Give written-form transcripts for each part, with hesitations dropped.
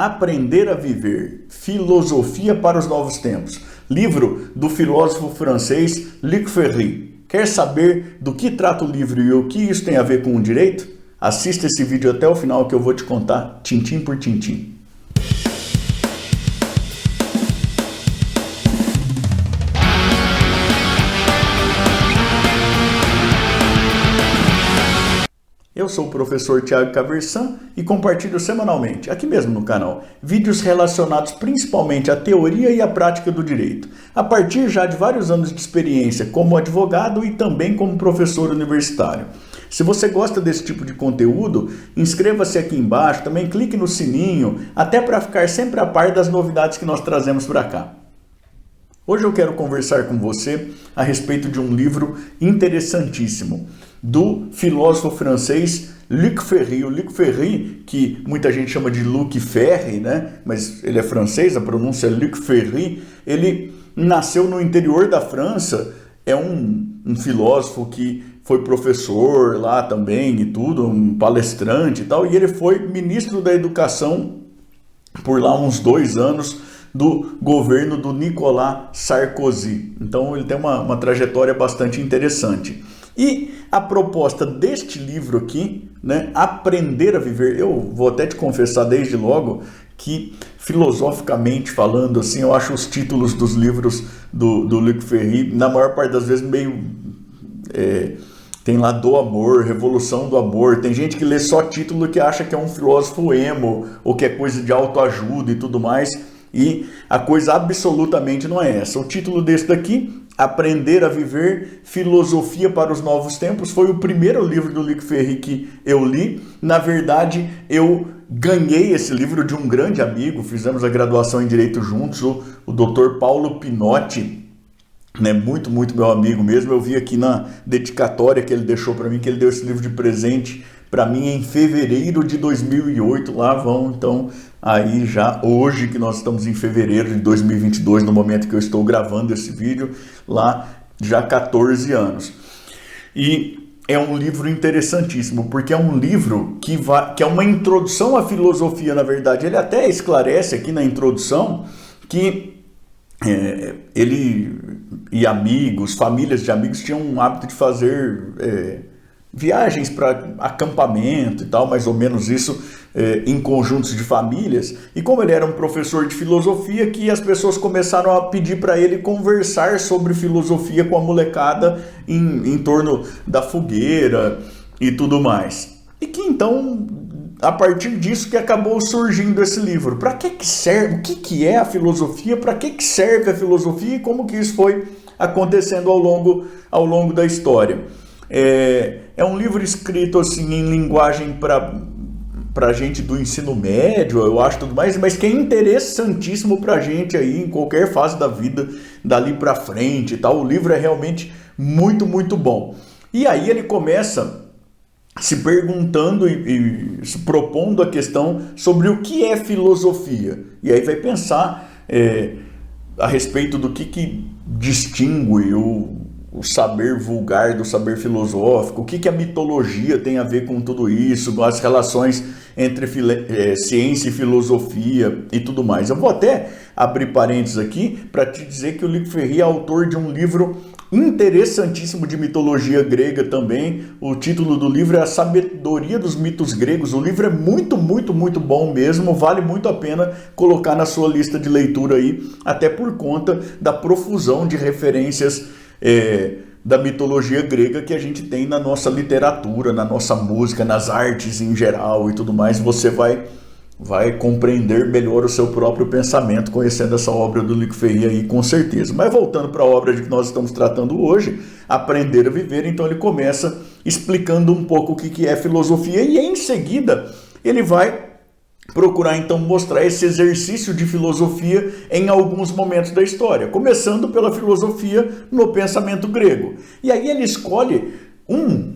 Aprender a Viver, Filosofia para os Novos Tempos, livro do filósofo francês Luc Ferry. Quer saber do que trata o livro e o que isso tem a ver com o direito? Assista esse vídeo até o final que eu vou te contar tintim por tintim. Eu sou o professor Thiago Caversan e compartilho semanalmente, aqui mesmo no canal, vídeos relacionados principalmente à teoria e à prática do direito, a partir já de vários anos de experiência como advogado e também como professor universitário. Se você gosta desse tipo de conteúdo, inscreva-se aqui embaixo, também clique no sininho, até para ficar sempre a par das novidades que nós trazemos para cá. Hoje eu quero conversar com você a respeito de um livro interessantíssimo do filósofo francês Luc Ferry. O Luc Ferry, que muita gente chama de Luc Ferry, né? Mas ele é francês, a pronúncia é Luc Ferry. Ele nasceu no interior da França, é um filósofo que foi professor lá também e tudo, um palestrante e tal, e ele foi ministro da Educação por lá uns 2 anos, do governo do Nicolas Sarkozy. Então ele tem uma trajetória bastante interessante. E a proposta deste livro aqui, né, Aprender a Viver, eu vou até te confessar desde logo que, filosoficamente falando, assim, eu acho os títulos dos livros do Luc Ferry, na maior parte das vezes, meio... tem lá Do Amor, Revolução do Amor. Tem gente que lê só título que acha que é um filósofo emo, ou que é coisa de autoajuda e tudo mais. E a coisa absolutamente não é essa. O título desse daqui, Aprender a Viver, Filosofia para os Novos Tempos, foi o primeiro livro do Luc Ferry que eu li. Na verdade, eu ganhei esse livro de um grande amigo, fizemos a graduação em Direito juntos, o Dr. Paulo Pinotti, né? Muito meu amigo mesmo. Eu vi aqui na dedicatória que ele deixou para mim, que ele deu esse livro de presente para mim em fevereiro de 2008, lá vão, então, aí já hoje que nós estamos em fevereiro de 2022, no momento que eu estou gravando esse vídeo, lá já 14 anos. E é um livro interessantíssimo, porque é um livro que é uma introdução à filosofia, na verdade. Ele até esclarece aqui na introdução que ele e amigos, famílias de amigos tinham um hábito de fazer... viagens para acampamento e tal, mais ou menos isso, em conjuntos de famílias. E como ele era um professor de filosofia, que as pessoas começaram a pedir para ele conversar sobre filosofia com a molecada em torno da fogueira e tudo mais. E que então, a partir disso que acabou surgindo esse livro. Para que serve? O que é a filosofia? Para que serve a filosofia? E como que isso foi acontecendo ao longo da história? É um livro escrito assim em linguagem para gente do ensino médio, eu acho, tudo mais, mas que é interessantíssimo para gente aí em qualquer fase da vida, dali para frente e tal. O livro é realmente muito bom. E aí ele começa se perguntando e se propondo a questão sobre o que é filosofia. E aí vai pensar a respeito do que distingue o saber vulgar do saber filosófico, o que a mitologia tem a ver com tudo isso, as relações entre ciência e filosofia e tudo mais. Eu vou até abrir parênteses aqui para te dizer que o Luc Ferry é autor de um livro interessantíssimo de mitologia grega também. O título do livro é A Sabedoria dos Mitos Gregos. O livro é muito bom mesmo, vale muito a pena colocar na sua lista de leitura aí, até por conta da profusão de referências da mitologia grega que a gente tem na nossa literatura, na nossa música, nas artes em geral e tudo mais. Você vai compreender melhor o seu próprio pensamento conhecendo essa obra do Luc Ferry aí, com certeza. Mas voltando para a obra de que nós estamos tratando hoje, Aprender a Viver, então ele começa explicando um pouco o que é filosofia e em seguida ele vai procurar então mostrar esse exercício de filosofia em alguns momentos da história, começando pela filosofia no pensamento grego. E aí ele escolhe um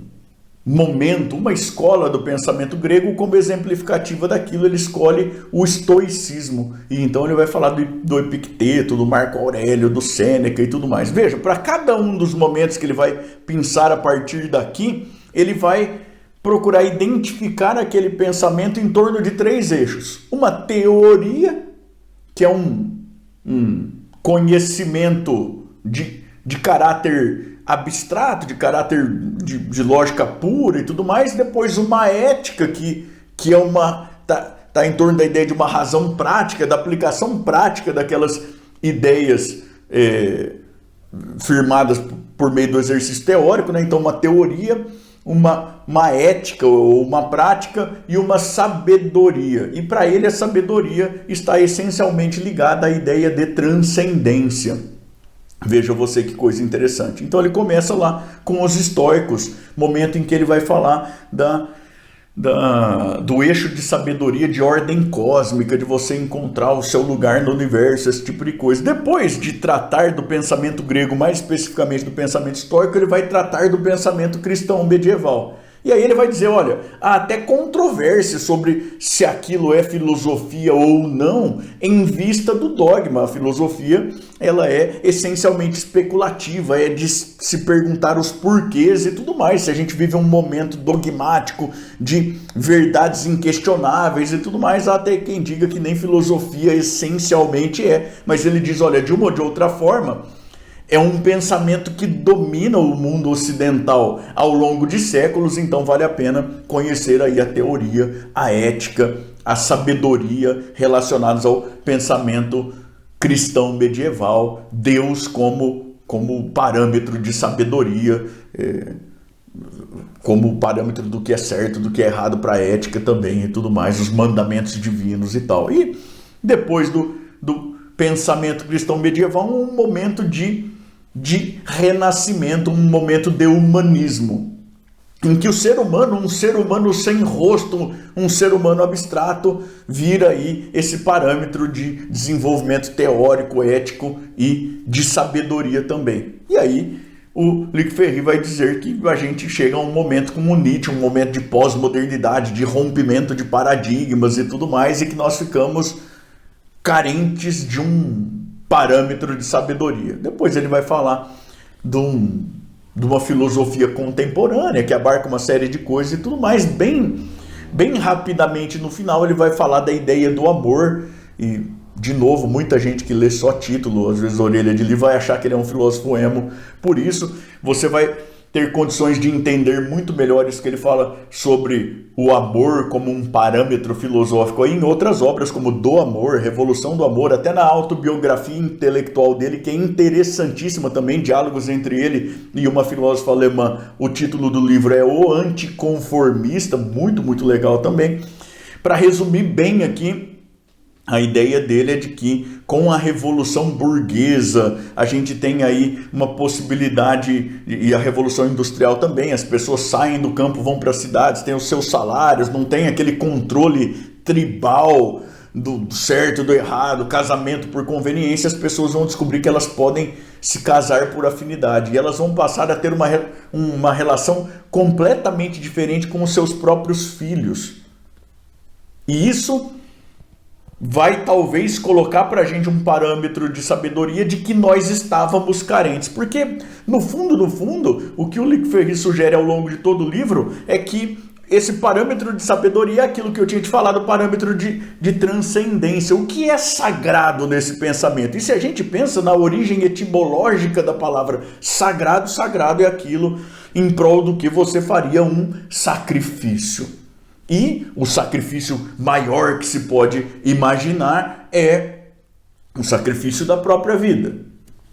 momento, uma escola do pensamento grego como exemplificativa daquilo. Ele escolhe o estoicismo, e então ele vai falar do Epicteto, do Marco Aurélio, do Sêneca e tudo mais. Veja, para cada um dos momentos que ele vai pensar a partir daqui, ele vai procurar identificar aquele pensamento em torno de 3 eixos. Uma teoria, que é um conhecimento de caráter abstrato, de caráter de lógica pura e tudo mais. Depois uma ética, que é uma... Tá em torno da ideia de uma razão prática, da aplicação prática daquelas ideias firmadas por meio do exercício teórico, né? Então uma teoria, uma ética ou uma prática e uma sabedoria. E para ele a sabedoria está essencialmente ligada à ideia de transcendência. Veja você que coisa interessante. Então ele começa lá com os estoicos, momento em que ele vai falar do eixo de sabedoria, de ordem cósmica, de você encontrar o seu lugar no universo, esse tipo de coisa. Depois de tratar do pensamento grego, mais especificamente do pensamento estoico, ele vai tratar do pensamento cristão medieval. E aí ele vai dizer, olha, há até controvérsia sobre se aquilo é filosofia ou não, em vista do dogma. A filosofia, ela é essencialmente especulativa, é de se perguntar os porquês e tudo mais. Se a gente vive um momento dogmático de verdades inquestionáveis e tudo mais, há até quem diga que nem filosofia essencialmente é. Mas ele diz, olha, de uma ou de outra forma, é um pensamento que domina o mundo ocidental ao longo de séculos, então vale a pena conhecer aí a teoria, a ética, a sabedoria relacionadas ao pensamento cristão medieval, Deus como parâmetro de sabedoria, como parâmetro do que é certo, do que é errado para a ética também e tudo mais, os mandamentos divinos e tal. E depois do pensamento cristão medieval, um momento de renascimento, um momento de humanismo, em que o ser humano, um ser humano sem rosto, um ser humano abstrato, vira aí esse parâmetro de desenvolvimento teórico, ético e de sabedoria também. E aí o Luc Ferry vai dizer que a gente chega a um momento como o Nietzsche, um momento de pós-modernidade, de rompimento de paradigmas e tudo mais, e que nós ficamos carentes de um parâmetro de sabedoria. Depois ele vai falar de uma filosofia contemporânea que abarca uma série de coisas e tudo mais. Bem rapidamente no final ele vai falar da ideia do amor. E de novo, muita gente que lê só título, às vezes orelha de livro, vai achar que ele é um filósofo emo. Por isso você vai ter condições de entender muito melhor isso que ele fala sobre o amor como um parâmetro filosófico aí em outras obras como Do Amor, Revolução do Amor, até na autobiografia intelectual dele, que é interessantíssima também, diálogos entre ele e uma filósofa alemã. O título do livro é O Anticonformista, muito legal também. Para resumir bem aqui, a ideia dele é de que com a Revolução Burguesa a gente tem aí uma possibilidade, e a Revolução Industrial também, as pessoas saem do campo, vão para as cidades, têm os seus salários, não tem aquele controle tribal do certo, do errado, casamento por conveniência, as pessoas vão descobrir que elas podem se casar por afinidade e elas vão passar a ter uma relação completamente diferente com os seus próprios filhos. E isso vai talvez colocar para a gente um parâmetro de sabedoria de que nós estávamos carentes. Porque, no fundo, o que o Luc Ferry sugere ao longo de todo o livro é que esse parâmetro de sabedoria é aquilo que eu tinha te falado, o parâmetro de transcendência. O que é sagrado nesse pensamento? E se a gente pensa na origem etimológica da palavra sagrado, sagrado é aquilo em prol do que você faria um sacrifício. E o sacrifício maior que se pode imaginar é o sacrifício da própria vida.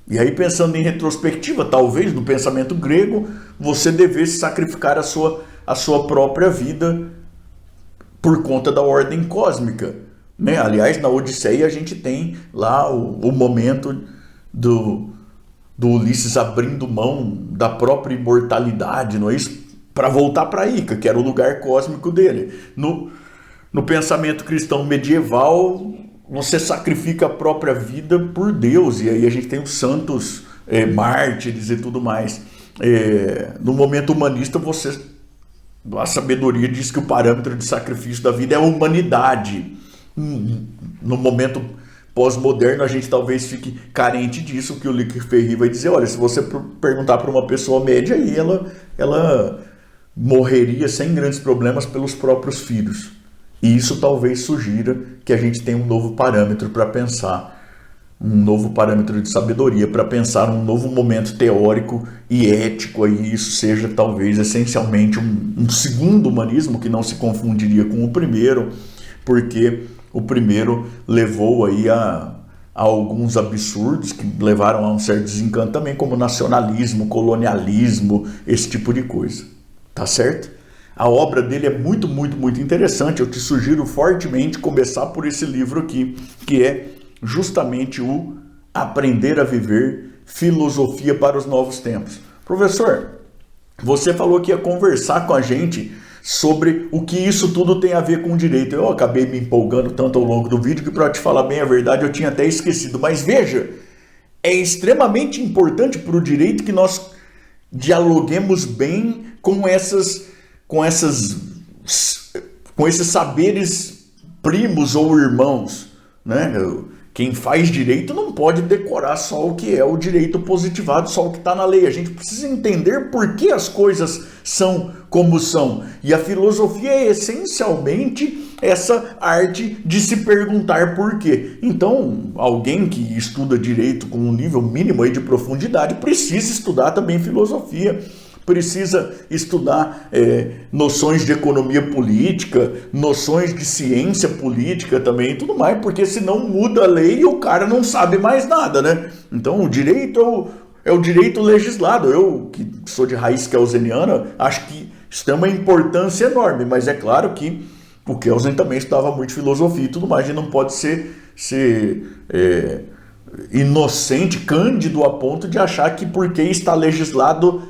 E aí, pensando em retrospectiva, talvez no pensamento grego, você devesse sacrificar a sua própria vida por conta da ordem cósmica, né? Aliás, na Odisseia a gente tem lá o momento do Ulisses abrindo mão da própria imortalidade, não é isso? Para voltar para Ica, que era o lugar cósmico dele. No pensamento cristão medieval, você sacrifica a própria vida por Deus, e aí a gente tem os santos mártires e tudo mais. No momento humanista, a sabedoria diz que o parâmetro de sacrifício da vida é a humanidade. No momento pós-moderno, a gente talvez fique carente disso, que o Luc Ferry vai dizer, olha, se você perguntar para uma pessoa média, aí ela morreria sem grandes problemas pelos próprios filhos. E isso talvez sugira que a gente tenha um novo parâmetro para pensar, um novo parâmetro de sabedoria para pensar um novo momento teórico e ético, aí isso seja talvez essencialmente um segundo humanismo que não se confundiria com o primeiro, porque o primeiro levou aí a alguns absurdos que levaram a um certo desencanto também, como nacionalismo, colonialismo, esse tipo de coisa, tá certo? A obra dele é muito, muito, muito interessante. Eu te sugiro fortemente começar por esse livro aqui, que é justamente o Aprender a Viver, Filosofia para os Novos Tempos. Professor, você falou que ia conversar com a gente sobre o que isso tudo tem a ver com direito. Eu acabei me empolgando tanto ao longo do vídeo que, para te falar bem a verdade, eu tinha até esquecido. Mas veja, é extremamente importante para o direito que nós dialoguemos bem com esses saberes primos ou irmãos, né? Quem faz direito não pode decorar só o que é o direito positivado, só o que está na lei. A gente precisa entender por que as coisas são como são. E a filosofia é essencialmente essa arte de se perguntar por quê. Então, alguém que estuda direito com um nível mínimo aí de profundidade precisa estudar também filosofia. Precisa estudar noções de economia política, noções de ciência política também e tudo mais, porque senão muda a lei e o cara não sabe mais nada, né? Então o direito é o direito legislado. Eu, que sou de raiz kelseniana, acho que isso tem uma importância enorme, mas é claro que o Kelsen também estudava muito filosofia e tudo mais, a gente não pode ser inocente, cândido a ponto de achar que porque está legislado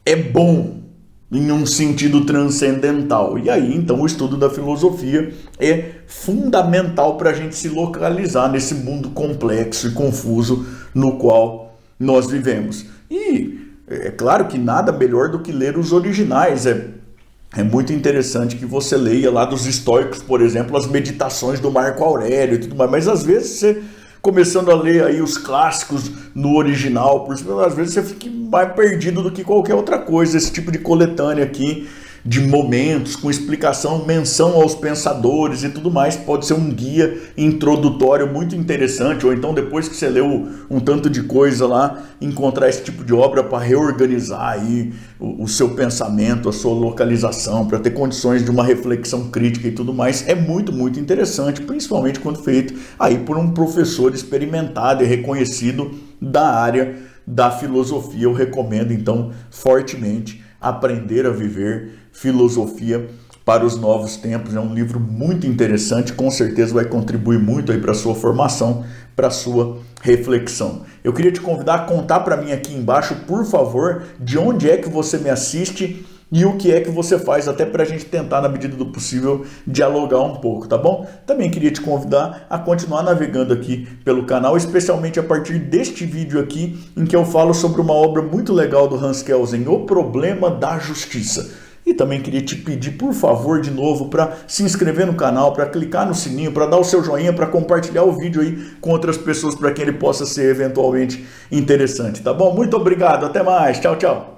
é bom em um sentido transcendental. E aí, então, o estudo da filosofia é fundamental para a gente se localizar nesse mundo complexo e confuso no qual nós vivemos. E é claro que nada melhor do que ler os originais. É muito interessante que você leia lá dos estoicos, por exemplo, as meditações do Marco Aurélio e tudo mais, mas às vezes você, começando a ler aí os clássicos no original, às vezes você fica mais perdido do que qualquer outra coisa. Esse tipo de coletânea aqui, de momentos, com explicação, menção aos pensadores e tudo mais, pode ser um guia introdutório muito interessante, ou então depois que você leu um tanto de coisa lá, encontrar esse tipo de obra para reorganizar aí o seu pensamento, a sua localização, para ter condições de uma reflexão crítica e tudo mais, é muito, muito interessante, principalmente quando feito aí por um professor experimentado e reconhecido da área da filosofia. Eu recomendo então fortemente Aprender a Viver, Filosofia para os Novos Tempos. É um livro muito interessante, com certeza vai contribuir muito aí para a sua formação, para a sua reflexão. Eu queria te convidar a contar para mim aqui embaixo, por favor, de onde é que você me assiste e o que é que você faz, até para a gente tentar, na medida do possível, dialogar um pouco, tá bom? Também queria te convidar a continuar navegando aqui pelo canal, especialmente a partir deste vídeo aqui, em que eu falo sobre uma obra muito legal do Hans Kelsen, O Problema da Justiça. E também queria te pedir, por favor, de novo, para se inscrever no canal, para clicar no sininho, para dar o seu joinha, para compartilhar o vídeo aí com outras pessoas, para que ele possa ser eventualmente interessante, tá bom? Muito obrigado, até mais, tchau, tchau!